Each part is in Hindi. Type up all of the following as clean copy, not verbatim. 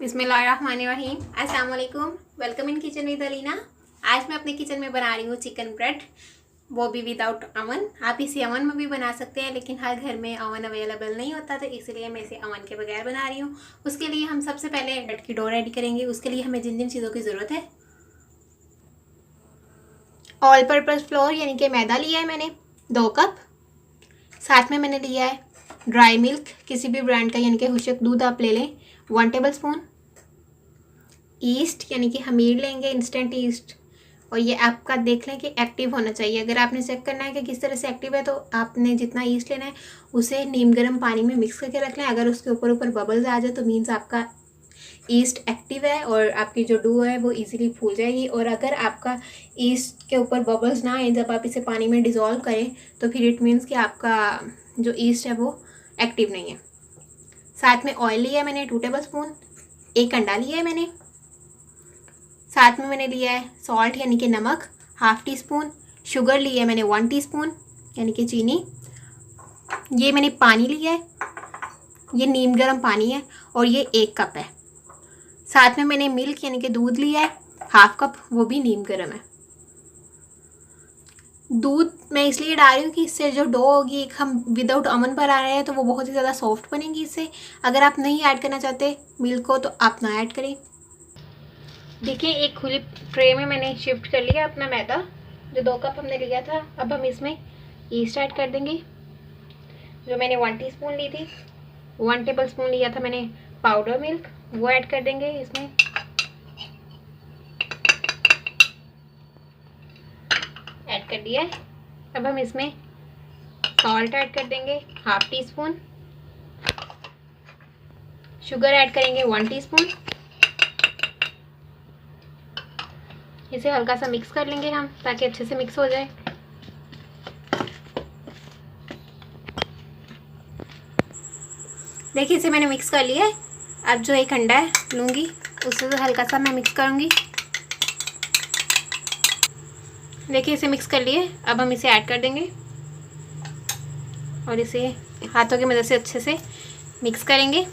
बिस्मिल्लाहिर्रहमानिर्रहीम। अस्सलाम वालेकुम। Welcome in kitchen with Alina. आज मैं अपने किचन में बना रही हूँ चिकन ब्रेड, वो भी विदाउट अवन। आप इसे अवन में भी बना सकते हैं, लेकिन हर घर में अवन अवेलेबल नहीं होता, तो इसलिए मैं इसे अवन के बगैर बना रही हूँ। उसके लिए हम सबसे पहले ब्रेड की डो रेडी करेंगे। उसके लिए हमें जिन जिन चीज़ों की ज़रूरत है, ऑल पर्पज़ फ्लोर यानी कि मैदा लिया है मैंने 2 कप। साथ में मैंने लिया है ड्राई मिल्क, किसी भी ब्रांड का यानी कि हुशक दूध आप ले लें, 1 टेबल स्पून। ईस्ट यानी कि खमीर लेंगे, इंस्टेंट ईस्ट, और ये आपका देख लें कि एक्टिव होना चाहिए। अगर आपने चेक करना है कि किस तरह से एक्टिव है, तो आपने जितना ईस्ट लेना है उसे नीम गर्म पानी में मिक्स करके रख लें। अगर उसके ऊपर ऊपर बबल्स आ जाए तो मीन्स आपका ईस्ट एक्टिव है और आपकी जो डो है वो इजीली फूल जाएगी। और अगर आपका ईस्ट के ऊपर बबल्स ना आए जब आप इसे पानी में डिज़ोल्व करें, तो फिर इट मीन्स कि आपका जो ईस्ट है वो एक्टिव नहीं है। साथ में ऑयल लिया है मैंने 2 टेबल स्पून। 1 अंडा लिया है मैंने। साथ में मैंने लिया है सॉल्ट यानी कि नमक, 1/2 टीस्पून। शुगर ली है मैंने 1 टीस्पून यानी कि चीनी। ये मैंने पानी लिया है, ये नीम गर्म पानी है, और ये 1 कप है। साथ में मैंने मिल्क यानी कि दूध लिया है 1/2 कप, वो भी नीम गर्म है। दूध मैं इसलिए डाल रही हूँ कि इससे जो डो होगी, हम विदाउट अवन पर आ रहे हैं, तो वो बहुत ही ज़्यादा सॉफ्ट बनेगी इससे। अगर आप नहीं ऐड करना चाहते मिल्क को, तो आप ना ऐड करें। देखिए, एक खुली ट्रे में मैंने शिफ्ट कर लिया अपना मैदा, जो 2 कप हमने लिया था। अब हम इसमें ईस्ट ऐड कर देंगे, जो मैंने 1 टीस्पून ली थी। 1 टेबल स्पून लिया था मैंने पाउडर मिल्क, वो ऐड कर देंगे इसमें। ऐड कर दिया है। अब हम इसमें सॉल्ट ऐड कर देंगे 1/2 टीस्पून। शुगर ऐड करेंगे 1 टीस्पून। इसे हल्का सा मिक्स कर लेंगे हम, ताकि अच्छे से मिक्स हो जाए। देखिए, इसे मैंने मिक्स कर लिया है। अब जो 1 अंडा है लूँगी, उससे तो हल्का सा मैं मिक्स करूँगी। देखिए, इसे मिक्स कर लिए। अब हम इसे ऐड कर देंगे और इसे हाथों की मदद से अच्छे से मिक्स करेंगे।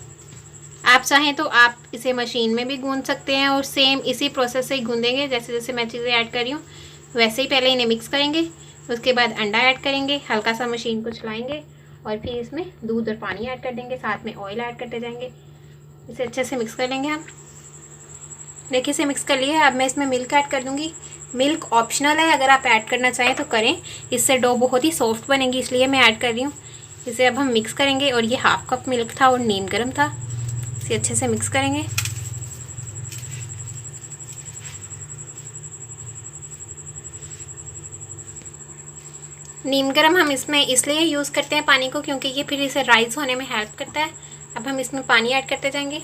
आप चाहें तो आप इसे मशीन में भी गूंद सकते हैं, और सेम इसी प्रोसेस से ही गूंदेंगे। जैसे जैसे मैं चीज़ें ऐड कर रही हूँ वैसे ही पहले इन्हें मिक्स करेंगे, उसके बाद अंडा ऐड करेंगे, हल्का सा मशीन को चलाएंगे, और फिर इसमें दूध और पानी ऐड कर देंगे, साथ में ऑयल ऐड करते जाएंगे। इसे अच्छे से मिक्स कर लेंगे हम। देखिए, इसे मिक्स कर लिया है। अब मैं इसमें मिल्क ऐड कर दूँगी। मिल्क ऑप्शनल है, अगर आप ऐड करना चाहें तो करें। इससे डो बहुत ही सॉफ्ट बनेगी, इसलिए मैं ऐड कर रही हूँ। इसे अब हम मिक्स करेंगे, और ये 1/2 कप मिल्क था और नीम गर्म था। इसे अच्छे से मिक्स करेंगे। नीम गर्म हम इसमें इसलिए यूज़ करते हैं पानी को, क्योंकि ये फिर इसे राइस होने में हेल्प करता है। अब हम इसमें पानी ऐड करते जाएंगे।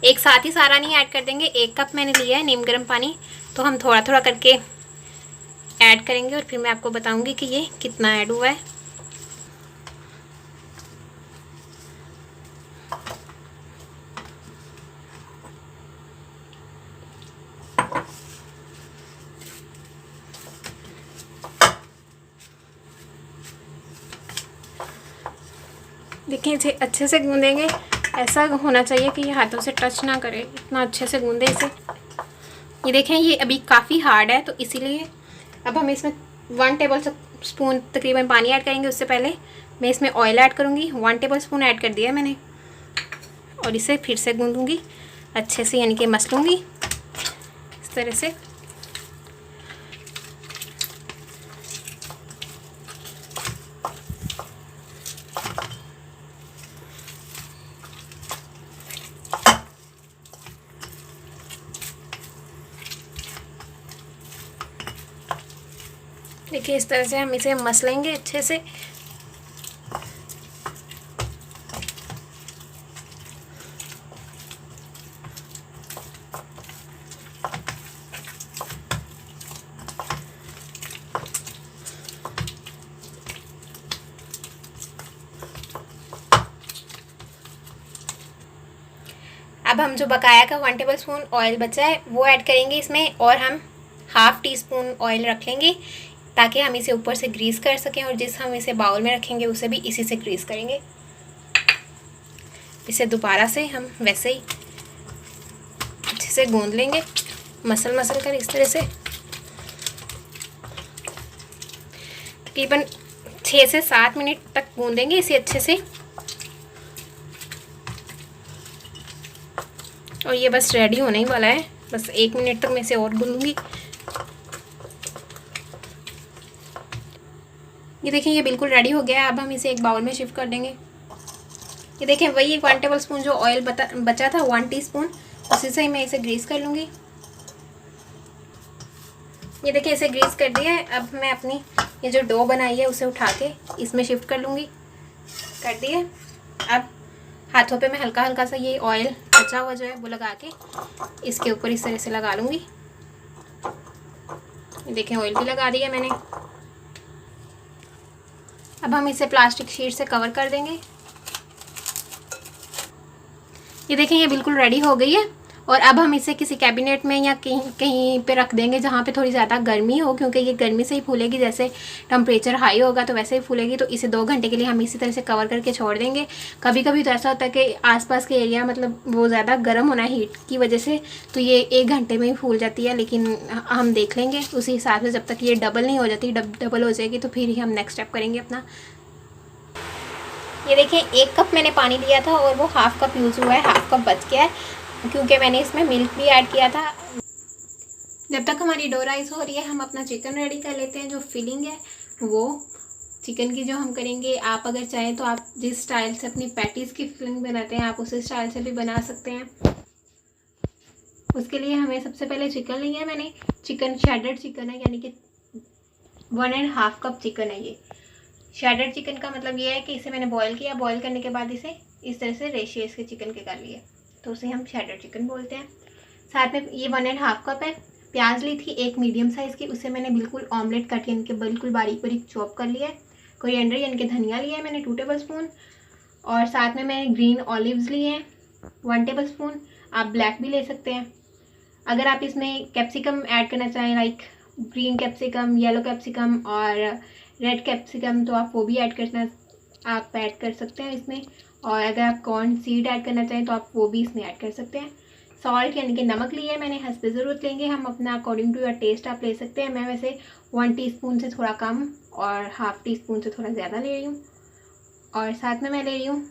एक साथ ही सारा नहीं ऐड कर देंगे। 1 कप मैंने लिया है नीम गर्म पानी, तो हम थोड़ा थोड़ा करके ऐड करेंगे, और फिर मैं आपको बताऊंगी कि ये कितना ऐड हुआ है। देखिए, इसे अच्छे से गूंदेंगे। ऐसा होना चाहिए कि ये हाथों से टच ना करे, इतना अच्छे से गूंदे इसे। ये देखें, ये अभी काफ़ी हार्ड है, तो इसीलिए अब हम इसमें 1 टेबल स्पून तकरीबन पानी ऐड करेंगे। उससे पहले मैं इसमें ऑयल ऐड करूँगी। 1 टेबल स्पून ऐड कर दिया मैंने, और इसे फिर से गूंदूँगी अच्छे से, यानी कि मसलूँगी इस तरह से। देखिए, इस तरह से हम इसे मसलेंगे अच्छे से। अब हम जो बकाया का 1 टेबल स्पून ऑयल बचा है वो ऐड करेंगे इसमें, और हम 1/2 टीस्पून ऑयल रख लेंगे, ताकि हम इसे ऊपर से ग्रीस कर सकें, और जिस हम इसे बाउल में रखेंगे उसे भी इसी से ग्रीस करेंगे। इसे दोबारा से हम वैसे ही से गूंद लेंगे मसल कर इस तरह से। तकरीबन 6 से 7 मिनट तक गूंदेंगे इसे अच्छे से। और ये बस रेडी होने ही वाला है, बस 1 मिनट तक मैं इसे और गूंदूंगी। ये देखिए ये बिल्कुल रेडी हो गया है। अब हम इसे एक बाउल में शिफ्ट कर देंगे। ये देखें वही 1 टेबल स्पून जो ऑयल बचा था 1 टीस्पून, उसी से ही मैं इसे ग्रीस कर लूँगी। ये देखिए इसे ग्रीस कर दिया है। अब मैं अपनी ये जो डो बनाई है उसे उठा के इसमें शिफ्ट कर लूँगी। कर दिए। अब हाथों पे मैं हल्का हल्का सा ये ऑयल बचा हुआ जो है वो लगा के इसके ऊपर इस तरह से लगा लूँगी। ये देखें ऑयल भी लगा दिया मैंने। अब हम इसे प्लास्टिक शीट से कवर कर देंगे। ये देखें ये बिल्कुल रेडी हो गई है। और अब हम इसे किसी कैबिनेट में या कहीं पे रख देंगे जहाँ पे थोड़ी ज़्यादा गर्मी हो, क्योंकि ये गर्मी से ही फूलेगी। जैसे टेम्परेचर हाई होगा तो वैसे ही फूलेगी। तो इसे 2 घंटे के लिए हम इसी तरह से कवर करके छोड़ देंगे। कभी कभी तो ऐसा होता है कि आसपास के एरिया मतलब वो ज़्यादा गर्म होना है हीट की वजह से, तो ये 1 घंटे में ही फूल जाती है। लेकिन हम देख लेंगे उसी हिसाब से, जब तक ये डबल नहीं हो जाती। डबल हो जाएगी तो फिर ही हम नेक्स्ट स्टेप करेंगे अपना। ये देखिए 1 कप मैंने पानी लिया था और वो हाफ कप यूज़ हुआ है, हाफ कप बच गया है क्योंकि मैंने इसमें मिल्क भी ऐड किया था। जब तक हमारी डो राइस हो रही है हम अपना चिकन रेडी कर लेते हैं। जो फिलिंग है वो चिकन की जो हम करेंगे, आप अगर चाहें तो आप जिस स्टाइल से अपनी पैटीज़ की फिलिंग बनाते हैं आप उसी स्टाइल से भी बना सकते हैं। उसके लिए हमें सबसे पहले चिकन लिया है मैंने। चिकन शेडेड चिकन है, यानी कि 1.5 कप चिकन है। ये शेडेड चिकन का मतलब ये है कि इसे मैंने बॉईल किया, बॉईल करने के बाद इसे इस तरह से रेशियो इसके चिकन के कर लिए, तो उसे हम शेडेड चिकन बोलते हैं। साथ में ये 1.5 कप है। प्याज ली थी 1 मीडियम साइज़ की, उसे मैंने बिल्कुल ऑमलेट कट यानी कि बिल्कुल बारीक बारीक चॉप कर लिया है। कोरिएंडर यानी कि धनिया लिया है मैंने 2 टेबल स्पून। और साथ में मैंने ग्रीन ऑलिव्स लिए हैं 1 टेबल स्पून। आप ब्लैक भी ले सकते हैं। अगर आप इसमें कैप्सिकम ऐड करना चाहें, like green capsicum, yellow capsicum और रेड कैप्सिकम, तो आप वो भी ऐड कर सकते हैं इसमें। और अगर आप कॉर्न सीड ऐड करना चाहें तो आप वो भी इसमें ऐड कर सकते हैं। सॉल्ट यानी कि नमक लिया है मैंने, हस्बे ज़रूरत लेंगे हम अपना, अकॉर्डिंग टू योर टेस्ट आप ले सकते हैं। मैं वैसे 1 टीस्पून से थोड़ा कम और हाफ़ टीस्पून से थोड़ा ज़्यादा ले रही हूँ। और साथ में मैं ले रही हूँ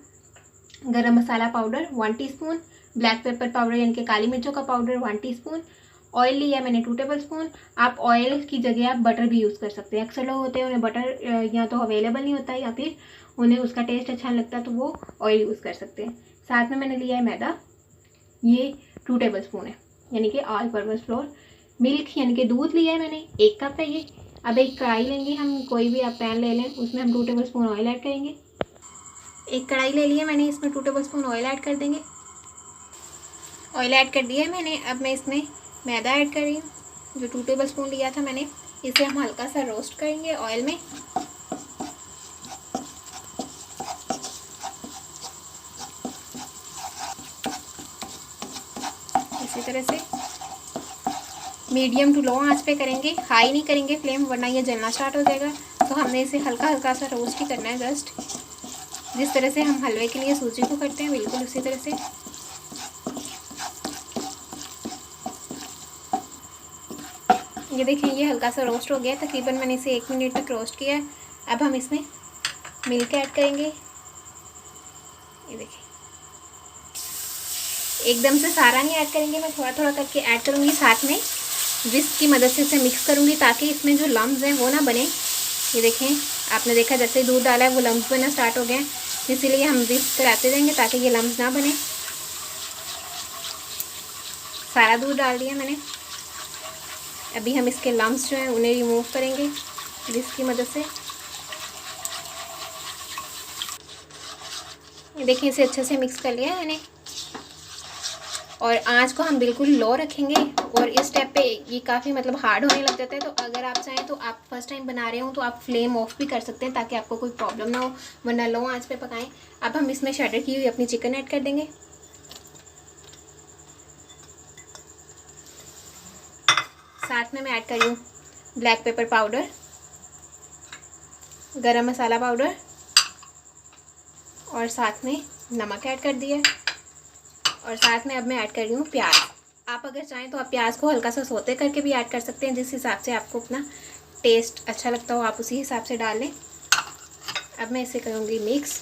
garam masala powder 1 teaspoon, black pepper powder यानी कि काली मिर्चों का पाउडर 1 टीस्पून। ऑयल लिया है मैंने 2 टेबल स्पून। आप ऑयल की जगह आप बटर भी यूज़ कर सकते हैं। अक्सर लोग होते हैं उन्हें बटर या तो अवेलेबल नहीं होता या फिर उन्हें उसका टेस्ट अच्छा नहीं लगता तो वो ऑयल यूज़ कर सकते हैं। साथ में मैंने लिया है मैदा, ये 2 टेबल स्पून है यानी कि ऑल पर्पस फ्लोर। मिल्क यानी कि दूध लिया है मैंने 1 कप है ये। अब एक कढ़ाई लेंगे हम, कोई भी आप पैन ले लें, उसमें हम 2 टेबल स्पून ऑयल ऐड करेंगे। एक कढ़ाई ले ली है मैंने, इसमें 2 टेबल स्पून ऑयल ऐड कर देंगे। ऑयल ऐड कर दिया है मैंने। अब मैं इसमें मैदा ऐड कर रही हूँ जो 2 टेबल स्पून लिया था मैंने। इसे हम हल्का सा रोस्ट करेंगे ऑयल में। इसी तरह से मीडियम टू लो आंच पे करेंगे, हाई नहीं करेंगे फ्लेम, वरना ये जलना स्टार्ट हो जाएगा। तो हमने इसे हल्का हल्का सा रोस्ट ही करना है, जस्ट जिस तरह से हम हलवे के लिए सूजी को करते हैं बिल्कुल उसी तरह से। ये देखिए ये हल्का सा रोस्ट हो गया है, तकरीबन मैंने इसे 1 मिनट तक रोस्ट किया है। अब हम इसमें मिल्क ऐड करेंगे। ये देखिए एकदम से सारा नहीं ऐड करेंगे, मैं थोड़ा थोड़ा करके ऐड करूँगी। साथ में विस्क की मदद से इसे मिक्स करूँगी ताकि इसमें जो लम्स हैं वो ना बने। ये देखें आपने देखा जैसे ही दूध डाला है वो लम्स बनना स्टार्ट हो गए हैं, इसीलिए हम विस्क कराते रहेंगे ताकि ये लम्स ना बने। सारा दूध डाल दिया मैंने। अभी हम इसके लम्स जो हैं उन्हें रिमूव करेंगे विस्क की मदद से। ये देखिए इसे अच्छे से मिक्स कर लिया है मैंने। और आंच को हम बिल्कुल लो रखेंगे। और इस स्टेप पे ये काफ़ी मतलब हार्ड होने लग जाता है, तो अगर आप चाहें तो आप फर्स्ट टाइम बना रहे हो तो आप फ्लेम ऑफ भी कर सकते हैं ताकि आपको कोई प्रॉब्लम ना हो, वरना लो आंच पे पकाएं। अब हम इसमें शेडर की हुई अपनी चिकन ऐड कर देंगे। साथ में मैं ऐड कर रही हूँ ब्लैक पेपर पाउडर, गरम मसाला पाउडर और साथ में नमक ऐड कर दिया। और साथ में अब मैं ऐड कर रही हूँ प्याज। आप अगर चाहें तो आप प्याज को हल्का सा सौते करके भी ऐड कर सकते हैं, जिस हिसाब से आपको अपना टेस्ट अच्छा लगता हो आप उसी हिसाब से डाल लें। अब मैं इसे करूँगी मिक्स।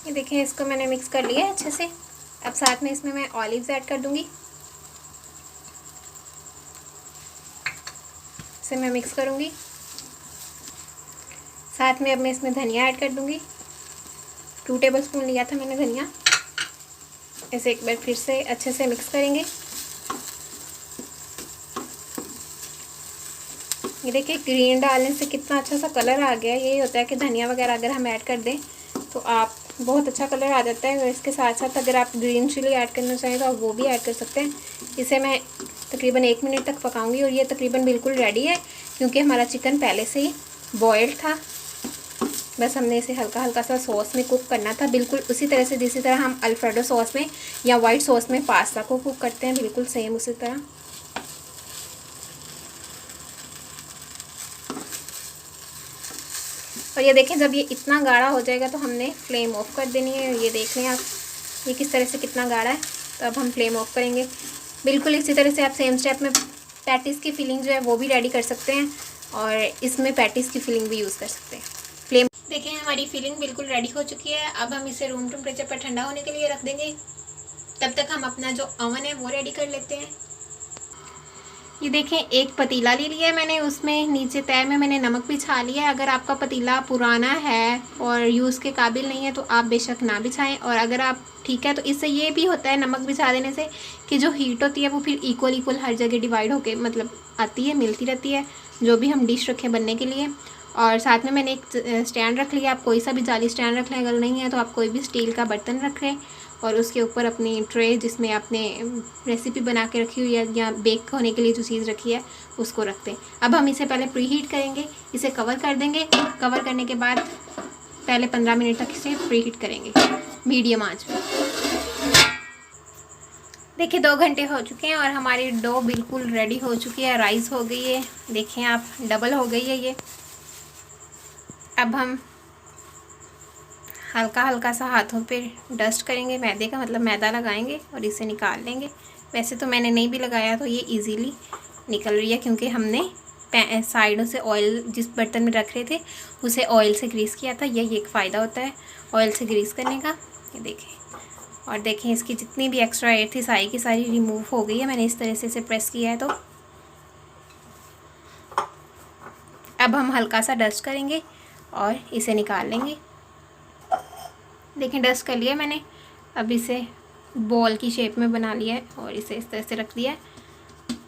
ये देखिए इसको मैंने मिक्स कर लिया है अच्छे से। अब साथ में इसमें मैं ऑलिव्स ऐड कर दूँगी। इसे मैं मिक्स करूँगी। साथ में अब मैं इसमें धनिया ऐड कर दूँगी। 2 टेबलस्पून लिया था मैंने धनिया। इसे एक बार फिर से अच्छे से मिक्स करेंगे। ये देखिए ग्रीन डालने से कितना अच्छा सा कलर आ गया। यही होता है कि धनिया वगैरह अगर हम ऐड कर दें तो आप बहुत अच्छा कलर आ जाता है। और इसके साथ साथ अगर आप ग्रीन चिली ऐड करना चाहें तो आप वो भी ऐड कर सकते हैं। इसे मैं तकरीबन 1 मिनट तक पकाऊंगी और ये तकरीबन बिल्कुल रेडी है, क्योंकि हमारा चिकन पहले से ही बॉयल्ड था। बस हमने इसे हल्का हल्का सा सॉस में कुक करना था, बिल्कुल उसी तरह से जिसी तरह हम अल्फ्रेडो सॉस में या वाइट सॉस में पास्ता को कुक करते हैं, बिल्कुल सेम उसी तरह। और ये देखें जब ये इतना गाढ़ा हो जाएगा तो हमने फ्लेम ऑफ कर देनी है। ये देख लें आप ये किस तरह से कितना गाढ़ा है। तो अब हम फ्लेम ऑफ करेंगे। बिल्कुल इसी तरह से आप सेम स्टेप में पैटीज़ की फिलिंग जो है वो भी रेडी कर सकते हैं और इसमें पैटीज़ की फिलिंग भी यूज़ कर सकते हैं। फ्लेम देखें हमारी फिलिंग बिल्कुल रेडी हो चुकी है। अब हम इसे रूम टेम्परेचर पर ठंडा होने के लिए रख देंगे। तब तक हम अपना जो ओवन है वो रेडी कर लेते हैं। ये देखें एक पतीला ले लिया है मैंने, उसमें नीचे तय में मैंने नमक बिछा लिया है। अगर आपका पतीला पुराना है और यूज़ के काबिल नहीं है तो आप बेशक ना बिछाएं। और अगर आप ठीक है तो इससे ये भी होता है नमक बिछा देने से कि जो हीट होती है वो फिर इक्वल हर जगह डिवाइड होके मतलब आती है, मिलती रहती है जो भी हम डिश रखें बनने के लिए। और साथ में मैंने एक स्टैंड रख लिया। आप कोई सा भी जाली स्टैंड रख लें, अगर नहीं है तो आप कोई भी स्टील का बर्तन रख लें और उसके ऊपर अपनी ट्रे जिसमें आपने रेसिपी बना के रखी हुई है या बेक होने के लिए जो चीज़ रखी है उसको रख दें। अब हम इसे पहले प्री हीट करेंगे, इसे कवर कर देंगे। कवर करने के बाद पहले 15 मिनट तक इसे प्री हीट करेंगे मीडियम आंच पे। देखिए 2 घंटे हो चुके हैं और हमारी डो बिल्कुल रेडी हो चुकी है, राइस हो गई है। देखें आप डबल हो गई है ये। अब हम हल्का हल्का सा हाथों पे डस्ट करेंगे मैदे का, मतलब मैदा लगाएंगे और इसे निकाल लेंगे। वैसे तो मैंने नहीं भी लगाया तो ये इजीली निकल रही है, क्योंकि हमने साइडों से ऑयल जिस बर्तन में रख रहे थे उसे ऑयल से ग्रीस किया था। यही एक फ़ायदा होता है ऑयल से ग्रीस करने का। ये देखें और देखें इसकी जितनी भी एक्स्ट्रा एयर थी सारी की सारी रिमूव हो गई है। मैंने इस तरह से इसे प्रेस किया है। तो अब हम हल्का सा डस्ट करेंगे और इसे निकाल लेंगे। देखें डस्ट कर लिया मैंने। अब इसे बॉल की शेप में बना लिया है और इसे इस तरह से रख दिया है।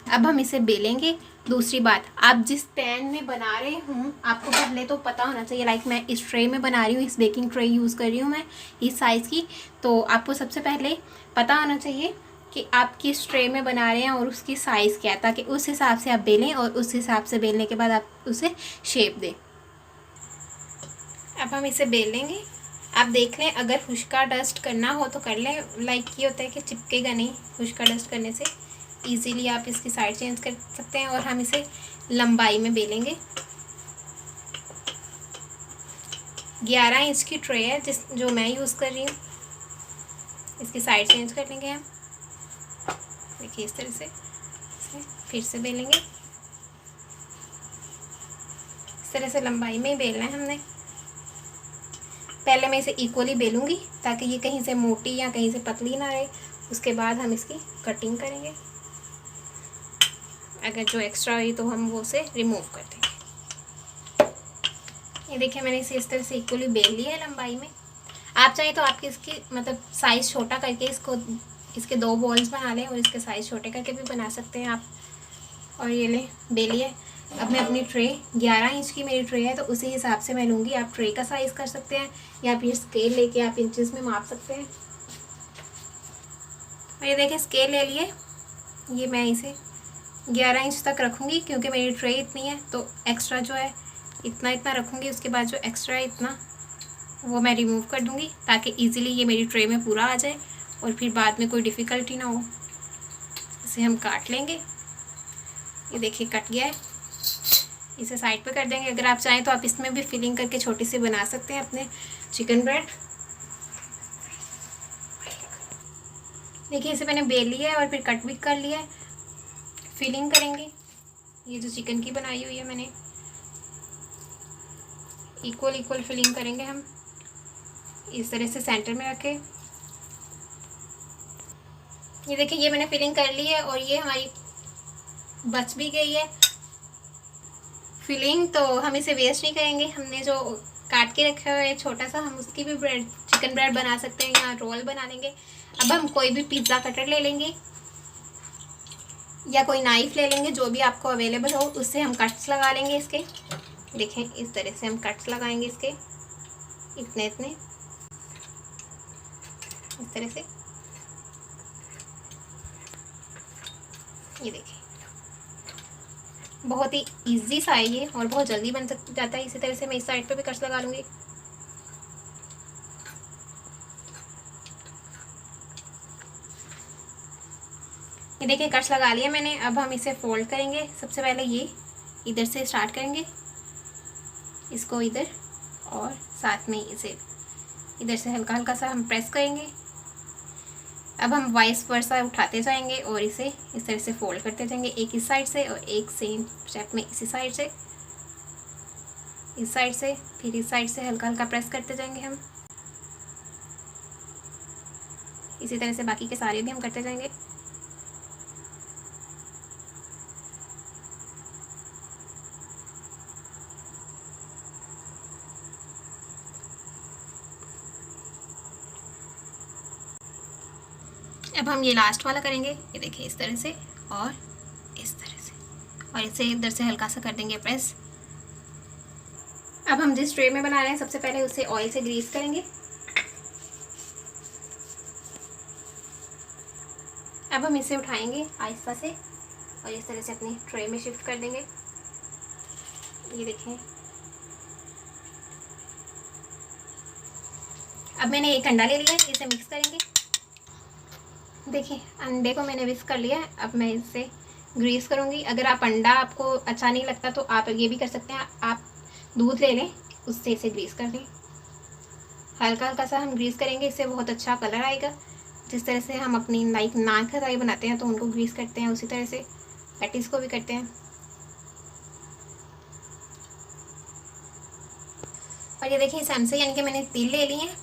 अब हम इसे बेलेंगे। दूसरी बात, आप जिस पैन में बना रहे हूँ आपको पहले तो पता होना चाहिए। लाइक मैं इस ट्रे में बना रही हूँ, इस बेकिंग ट्रे यूज़ कर रही हूँ मैं इस साइज़ की। तो आपको सबसे पहले पता होना चाहिए कि आप किस ट्रे में बना रहे हैं और उसकी साइज़ क्या है, ताकि उस हिसाब से आप बेलें और उस हिसाब से बेलने के बाद आप उसे शेप दें। अब हम इसे बेल लेंगे। आप देख लें अगर खुश्का डस्ट करना हो तो कर लें। लाइक ये होता है कि चिपकेगा नहीं, खुश्का डस्ट करने से इजीली आप इसकी साइड चेंज कर सकते हैं। और हम इसे लंबाई में बेलेंगे। 11 इंच की ट्रे है जो मैं यूज़ कर रही हूँ। इसकी साइड चेंज कर लेंगे हम। देखिए इस तरह से फिर से बेलेंगे। इस तरह से लंबाई में ही बेलना है हमने। पहले मैं इसे इक्वली बेलूँगी ताकि ये कहीं से मोटी या कहीं से पतली ना रहे। उसके बाद हम इसकी कटिंग करेंगे। अगर जो एक्स्ट्रा हुई तो हम वो से रिमूव कर देंगे। ये देखिए मैंने इसे इस तरह से इक्वली बेल लिया है लंबाई में। आप चाहें तो आपकी इसकी मतलब साइज़ छोटा करके इसके 2 बॉल्स बना लें और इसके साइज़ छोटे करके भी बना सकते हैं आप। और ये लें बेलिए। अब मैं अपनी ट्रे 11 इंच की मेरी ट्रे है तो उसी हिसाब से मैं लूँगी। आप ट्रे का साइज़ कर सकते हैं या फिर स्केल लेके आप इंचेस में माप सकते हैं। और ये देखें स्केल ले लिए। ये मैं इसे 11 इंच तक रखूँगी क्योंकि मेरी ट्रे इतनी है। तो एक्स्ट्रा जो है इतना रखूँगी। उसके बाद जो एक्स्ट्रा है इतना वो मैं रिमूव कर दूँगी ताकि ईज़िली ये मेरी ट्रे में पूरा आ जाए और फिर बाद में कोई डिफ़िकल्टी ना हो। इसे हम काट लेंगे ये देखिए कट गया है, इसे साइड पे कर देंगे। अगर आप चाहें तो आप इसमें भी फिलिंग करके छोटी सी बना सकते हैं अपने चिकन ब्रेड। देखिए इसे मैंने बेल लिया है और फिर कट भी कर लिया है। फिलिंग करेंगे, ये जो चिकन की बनाई हुई है मैंने, इक्वल इक्वल फिलिंग करेंगे हम, इस तरह से सेंटर में रखे। ये देखिए ये मैंने फिलिंग कर ली है और ये हमारी बच भी गई है फिलिंग, तो हम इसे वेस्ट नहीं करेंगे। हमने जो काट के रखा हुआ है छोटा सा, हम उसकी भी ब्रेड, चिकन ब्रेड बना सकते हैं या रोल बना लेंगे। अब हम कोई भी पिज़्ज़ा कटर ले लेंगे या कोई नाइफ ले लेंगे, जो भी आपको अवेलेबल हो, उससे हम कट्स लगा लेंगे इसके। देखें इस तरह से हम कट्स लगाएंगे इसके, इतने इतने, इस तरह से। ये देखिए बहुत ही इजी सा है ये और बहुत जल्दी बन जाता है। इसी तरह से मैं इस साइड पे भी कट्स लगा लूँगी। ये देखिए कट्स लगा लिया मैंने। अब हम इसे फोल्ड करेंगे। सबसे पहले ये इधर से स्टार्ट करेंगे, इसको इधर, और साथ में इसे इधर से हल्का हल्का सा हम प्रेस करेंगे। अब हम वाइस वर्सा उठाते जाएंगे और इसे इस तरह से फोल्ड करते जाएंगे, एक इस साइड से और एक सेम स्टेप में इसी साइड से, इस साइड से, फिर इस साइड से हल्का हल्का प्रेस करते जाएंगे हम। इसी तरह से बाकी के सारे भी हम करते जाएंगे। अब हम ये लास्ट वाला करेंगे। ये देखिए इस तरह से और इस तरह से, और इसे इधर से हल्का सा कर देंगे प्रेस। अब हम जिस ट्रे में बना रहे हैं सबसे पहले उसे ऑयल से ग्रीस करेंगे। अब हम इसे उठाएंगे आहिस्ता से और इस तरह से अपनी ट्रे में शिफ्ट कर देंगे। ये देखें अब मैंने एक अंडा ले लिया है, इसे मिक्स करेंगे। देखिए अंडे को मैंने मिक्स कर लिया है। अब मैं इससे ग्रीस करूँगी। अगर आप अंडा आपको अच्छा नहीं लगता तो आप ये भी कर सकते हैं, आप दूध ले लें, उससे इसे ग्रीस कर लें। हल्का हल्का सा हम ग्रीस करेंगे, इससे बहुत अच्छा कलर आएगा। जिस तरह से हम अपनी लाइक नान का फ्राई बनाते हैं तो उनको ग्रीस करते हैं, उसी तरह से पैटीज़ को भी करते हैं। और ये देखिए सैमसे यानी कि मैंने तिल ले लिए हैं,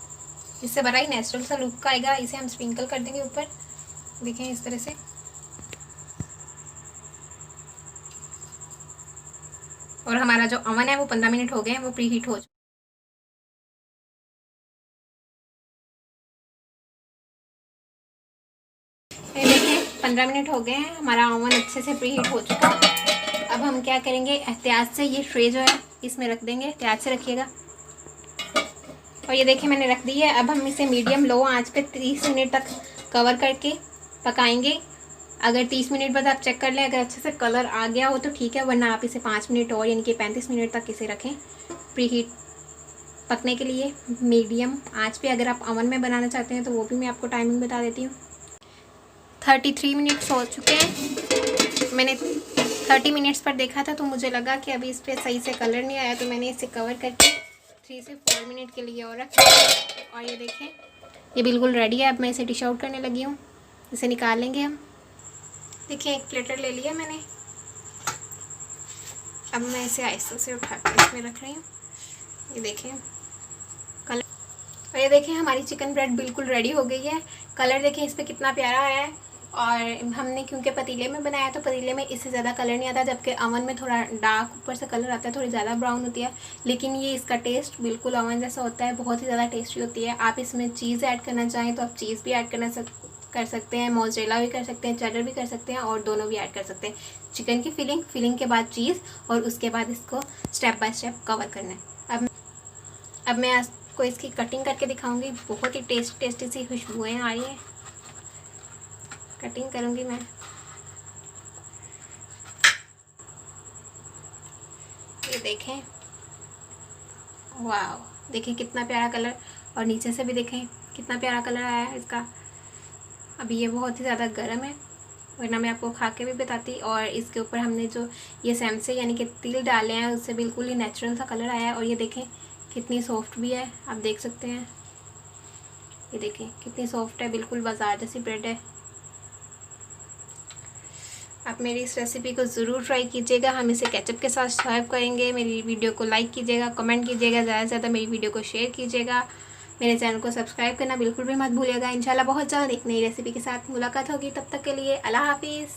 इससे बड़ा ही नेचुरल सा लुक आएगा। इसे हम स्प्रिंकल कर देंगे ऊपर, देखें इस तरह से। और हमारा जो अवन है वो 15 मिनट हो गए हैं, वो प्री हीट हो चुका है। देखिए 15 मिनट हो गए हैं, हमारा ओवन अच्छे से प्री हीट हो चुका है। अब हम क्या करेंगे, एहतियात से ये ट्रे जो है इसमें रख देंगे, एहतियात से रखिएगा। और ये देखिए मैंने रख दी है। अब हम इसे मीडियम लो आंच पे 30 मिनट तक कवर करके पकाएंगे। अगर 30 मिनट बाद आप चेक कर लें, अगर अच्छे से कलर आ गया हो तो ठीक है, वरना आप इसे 5 मिनट और यानी कि 35 मिनट तक इसे रखें प्री हीट पकने के लिए मीडियम आंच पे। अगर आप अवन में बनाना चाहते हैं तो वो भी मैं आपको टाइमिंग बता देती हूँ। 33 मिनट्स हो चुके हैं। मैंने 30 मिनट्स पर देखा था तो मुझे लगा कि अभी इस पर सही से कलर नहीं आया, तो मैंने इसे कवर करके 3 से 4 मिनट के लिए और रखा। और ये देखें ये बिल्कुल रेडी है। अब मैं इसे डिश आउट करने लगी हूँ, इसे निकाल लेंगे हम। देखिए एक प्लेटर ले लिया मैंने। अब मैं इसे आहिस्ता से उठा कर इसमें रख रही हूँ। ये देखें कलर, और ये देखें हमारी चिकन ब्रेड बिल्कुल रेडी हो गई है। कलर देखें इस पर कितना प्यारा आया है। और हमने क्योंकि पतीले में बनाया तो पतीले में इससे ज़्यादा कलर नहीं आता, जबकि अवन में थोड़ा डार्क ऊपर से कलर आता है, थोड़ी ज़्यादा ब्राउन होती है। लेकिन ये इसका टेस्ट बिल्कुल अवन जैसा होता है, बहुत ही ज़्यादा टेस्टी होती है। आप इसमें चीज़ ऐड करना चाहें तो आप चीज़ भी ऐड कर सकते हैं, मोज़रेला भी कर सकते हैं, चेडर भी कर सकते हैं, और दोनों भी ऐड कर सकते हैं। चिकन की फिलिंग के बाद चीज़, और उसके बाद इसको स्टेप बाय स्टेप कवर करना है। अब मैं आपको इसकी कटिंग करके दिखाऊंगी। बहुत ही टेस्टी सी खुशबुएँ आ रही हैं। कटिंग करूंगी मैं। ये देखें, वाह, देखें कितना प्यारा कलर, और नीचे से भी देखें कितना प्यारा कलर आया है इसका। अभी ये बहुत ही ज़्यादा गर्म है वरना मैं आपको खा के भी बताती। और इसके ऊपर हमने जो ये सैमसे यानी कि तिल डाले हैं, उससे बिल्कुल ही नेचुरल सा कलर आया है। और ये देखें कितनी सॉफ्ट भी है, आप देख सकते हैं। ये देखें कितनी सॉफ्ट है, बिल्कुल बाजार जैसी ब्रेड है। आप मेरी इस रेसिपी को ज़रूर ट्राई कीजिएगा। हम इसे केचप के साथ सर्व करेंगे। मेरी वीडियो को लाइक कीजिएगा, कमेंट कीजिएगा, ज़्यादा से ज़्यादा मेरी वीडियो को शेयर कीजिएगा। मेरे चैनल को सब्सक्राइब करना बिल्कुल भी मत भूलिएगा। इंशाल्लाह बहुत जल्द एक नई रेसिपी के साथ मुलाकात होगी। तब तक के लिए अल्लाह हाफिज़।